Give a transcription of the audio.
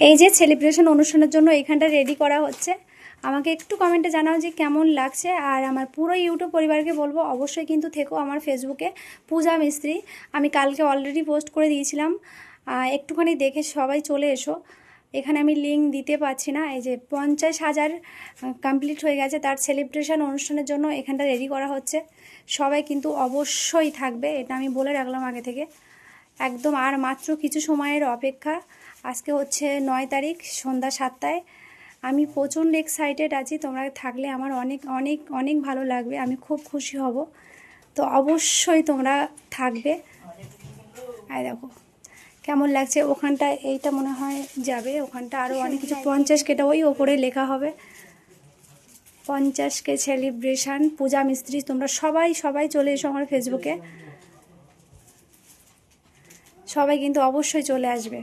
এই যে সেলিব্রেশন অনুষ্ঠানের জন্য এখানটা রেডি করা হচ্ছে। আমাকে একটু কমেন্টে জানাও যে কেমন লাগছে। আর আমার পুরো ইউটিউব পরিবারকে বলবো অবশ্যই কিন্তু থেকো আমার ফেসবুকে পূজা মিস্ত্রি। আমি কালকে অলরেডি পোস্ট করে দিয়েছিলাম, একটুখানি দেখে সবাই চলে এসো। এখানে আমি লিঙ্ক দিতে পারছি না। এই যে 50,000 কমপ্লিট হয়ে গেছে, তার সেলিব্রেশন অনুষ্ঠানের জন্য এখানটা রেডি করা হচ্ছে। সবাই কিন্তু অবশ্যই থাকবে, এটা আমি বলে রাখলাম আগে থেকে। একদম আর মাত্র কিছু সময়ের অপেক্ষা। আজকে হচ্ছে 9 তারিখ সন্ধ্যা 7টায়। আমি প্রচণ্ড এক্সাইটেড আছি। তোমরা থাকলে আমার অনেক অনেক অনেক ভালো লাগবে, আমি খুব খুশি হব। তো অবশ্যই তোমরা থাকবে। আর দেখো কেমন লাগছে ওখানটা, এইটা মনে হয় যাবে ওখানটা আরও অনেক কিছু 50 কেটা ওই ওপরে লেখা হবে 50K সেলিব্রেশন পূজা মিস্ত্রি। তোমরা সবাই সবাই চলে এসো আমার ফেসবুকে, সবাই কিন্তু অবশ্যই চলে আসবে।